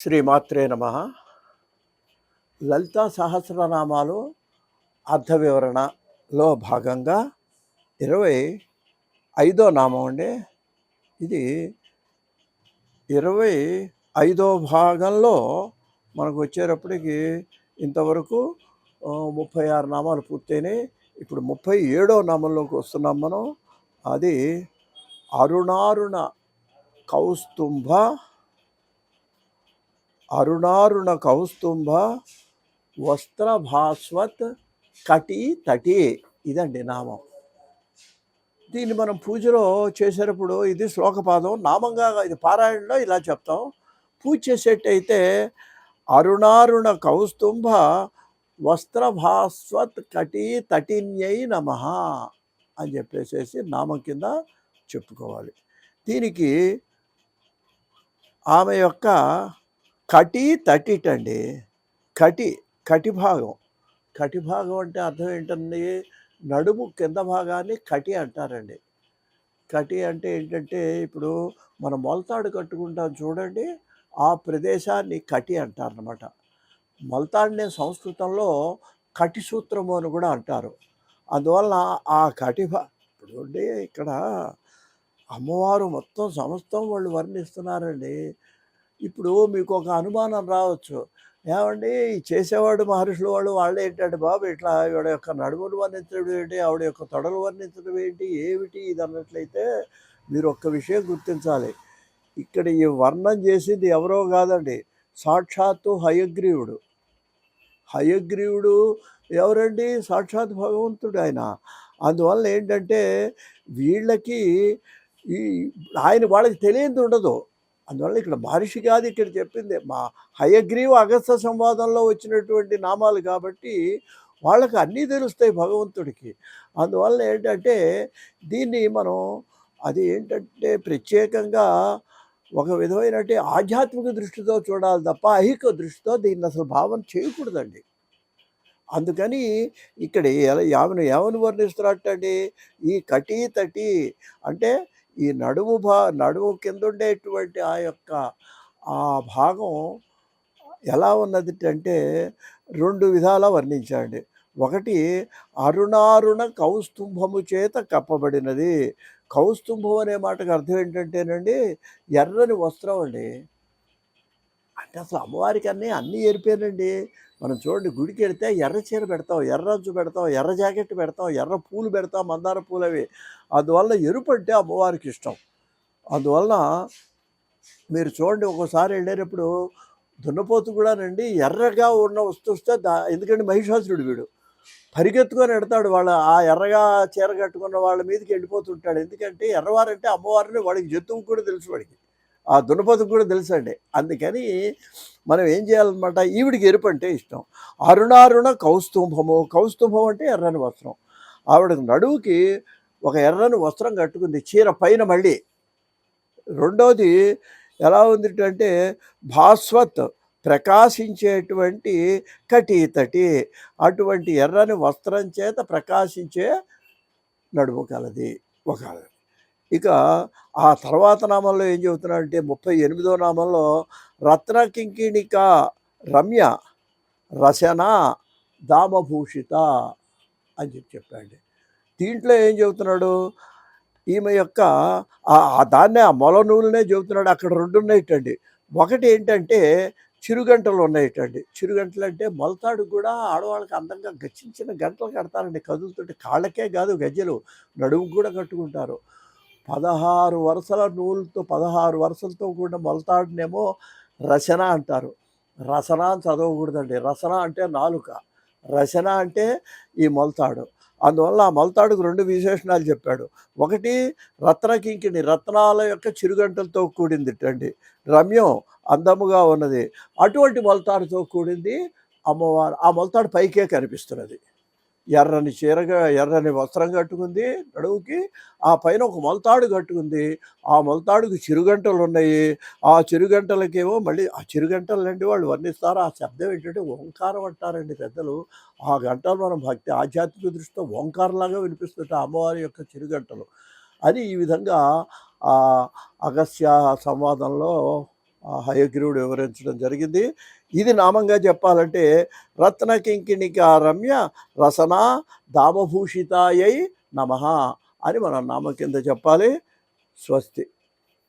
శ్రీమాత్రే నమ. లలితా సహస్రనామాలు అర్థ వివరణలో భాగంగా 25వ నామం అండి. ఇది 25వ భాగంలో మనకు వచ్చేటప్పటికి ఇంతవరకు 36 నామాలు పూర్తయినాయి. ఇప్పుడు 37వ నామంలోకి వస్తున్నాం మనం. అది అరుణారుణ కౌస్తుంభ వస్త్రభాస్వత్ కటి తటి, ఇదండి నామం. దీన్ని మనం పూజలో చేసేటప్పుడు ఇది శ్లోకపాదం, నామంగా ఇది పారాయణలో ఇలా చెప్తాం. పూజ చేసేటైతే అరుణారుణ కౌస్తుంభ వస్త్రభాస్వత్ కటి తటిన్యై నమః అని చెప్పేసేసి నామం కింద చెప్పుకోవాలి. దీనికి ఆమె యొక్క కటి తటిటండి. కటి భాగం అంటే అర్థం ఏంటండి? నడుము కింద భాగాన్ని కటి అంటారండి. కటి అంటే ఏంటంటే, ఇప్పుడు మనం మొలతాడు కట్టుకుంటాం చూడండి, ఆ ప్రదేశాన్ని కటి అంటారనమాట. మొలతాడిని సంస్కృతంలో కటి సూత్రము అని కూడా అంటారు. అందువల్ల ఆ ఇప్పుడు ఇక్కడ అమ్మవారు మొత్తం సమస్తం వాళ్ళు వర్ణిస్తున్నారండి. ఇప్పుడు మీకు ఒక అనుమానం రావచ్చు, ఏమండి చేసేవాడు మహర్షులు వాళ్ళు ఏంటంటే, బాబు ఇట్లా ఆవిడ యొక్క నడుములు వర్ణించడం ఏంటి, ఆవిడ యొక్క తొడలు వర్ణించడం ఏంటి, ఏమిటి ఇది అన్నట్లయితే మీరు ఒక్క విషయం గుర్తించాలి. ఇక్కడ ఈ వర్ణం చేసింది ఎవరో కాదండి, సాక్షాత్తు హయగ్రీవుడు ఎవరండి? సాక్షాత్ భగవంతుడు ఆయన. అందువల్ల ఏంటంటే వీళ్ళకి వాళ్ళకి తెలియంది ఉండదు. అందువల్ల ఇక్కడ మహర్షి కాదు ఇక్కడ చెప్పింది, మా హయగ్రీవ అగస్త్య సంవాదంలో వచ్చినటువంటి నామాలు కాబట్టి వాళ్ళకి అన్నీ తెలుస్తాయి భగవంతుడికి. అందువల్ల ఏంటంటే దీన్ని మనం అది ఏంటంటే ప్రత్యేకంగా ఒక విధమైన ఆధ్యాత్మిక దృష్టితో చూడాలి తప్ప ఐహిక దృష్టితో దీన్ని అసలు భావన చేయకూడదండి. అందుకని ఇక్కడ ఆమెను ఏమని వర్ణిస్తున్నట్టండి, ఈ కటి తటి అంటే ఈ నడుము కింద ఉండేటువంటి ఆ భాగం ఎలా ఉన్నది అంటే 2 విధాలా వర్ణించండి. ఒకటి అరుణారుణ కౌస్తుంభము చేత కప్పబడినది. కౌస్తుంభం అనే మాటకు అర్థం ఏంటంటేనండి, ఎర్రని వస్త్రం అండి. అంటే అసలు అమ్మవారికి అన్నీ ఎరిపోయానండి. మనం చూడండి, గుడికి వెళితే ఎర్ర చీర పెడతాం, ఎర్రంచు పెడతాం, ఎర్ర జాకెట్ పెడతాం, ఎర్ర పూలు పెడతాం, మందార పూలు అవి. అందువల్ల ఎరుపు అంటే అమ్మవారికి ఇష్టం. అందువల్ల మీరు చూడండి, ఒక్కోసారి వెళ్ళేటప్పుడు దున్నపోతు కూడానండి ఎర్రగా ఉన్న వస్తే ఎందుకంటే మహిషాసురుడు వీడు పరిగెత్తుకొని ఎడతాడు, ఆ ఎర్రగా చీర కట్టుకున్న వాళ్ళ మీదకి వెళ్ళిపోతుంటాడు. ఎందుకంటే ఎర్రవారంటే అమ్మవారిని వాడికి జంతువు కూడా తెలుసు, వాడికి ఆ దున్నపోతుకు కూడా తెలుసండి. అందుకని మనం ఏం చేయాలన్నమాట, ఈవిడికి ఎరుపు అంటే ఇష్టం. అరుణారుణ కౌస్తుంభం అంటే ఎర్రని వస్త్రం. ఆవిడ నడువుకి ఒక ఎర్రని వస్త్రం కట్టుకుంది, చీర పైన. మళ్ళీ రెండోది ఎలా ఉంది అంటే, భాస్వత్ ప్రకాశించేటువంటి కటి తటి, అటువంటి ఎర్రని వస్త్రం చేత ప్రకాశించే నడుము కలది ఒక. ఇక ఆ తర్వాత నామంలో ఏం చెబుతున్నాడంటే 38వ నామంలో రత్నకింకిణిక రమ్య రచన దామభూషిత అని చెప్పాడు. దీంట్లో ఏం చెబుతున్నాడు, ఈమె యొక్క దాన్నే ఆ మొల నూలునే చెబుతున్నాడు. అక్కడ 2 ఉన్నాయిటండి. ఒకటి ఏంటంటే చిరుగంటలు ఉన్నాయిటండి. చిరుగంటలు అంటే మొలతాడు కూడా ఆడవాళ్ళకి అందంగా చిన్న గంటలు కడతారండి, కదులుతుంటే. కాళ్ళకే కాదు, గజ్జలు నడుము కూడా కట్టుకుంటారు. 16 వరుసల నూలుతో 16 వరుసలతో కూడిన మొలతాడునేమో రచన అంటారు. రసన అని చదవకూడదండి. రసన అంటే నాలుక, రచన అంటే ఈ మొలతాడు. అందువల్ల ఆ మొలతాడుకు 2 విశేషణాలు చెప్పాడు. ఒకటి రత్నకింకిణి, రత్నాల యొక్క చిరుగంటలతో కూడింది అండి. రమ్యం, అందముగా ఉన్నది. అటువంటి మొలతాడుతో కూడింది అమ్మవారు. ఆ మొలతాడు పైకే కనిపిస్తున్నది. ఎర్రని ఎర్రని వస్త్రం కట్టుకుంది నడువుకి, ఆ పైన ఒక మొలతాడు కట్టుకుంది. ఆ మొలతాడుకు చిరుగంటలు ఉన్నాయి. ఆ చిరుగంటలకేమో మళ్ళీ ఆ చిరుగంటలండి వాళ్ళు వర్ణిస్తారు. ఆ శబ్దం ఏంటంటే ఓంకారం అంటారండి పెద్దలు. ఆ గంటలు మనం భక్తి ఆధ్యాత్మిక దృష్టితో ఓంకారంలాగా వినిపిస్తుంటాయి అమ్మవారి యొక్క చిరుగంటలు. అది ఈ విధంగా అగస్త్య సంవాదంలో ఆ హయగ్రీవుడు వివరించడం జరిగింది. ఇది నామంగా చెప్పాలంటే రత్న కింకిణికా రమ్య రసనా దామభూషితాయై నమః అని మనం నామం కింద చెప్పాలి. స్వస్తి.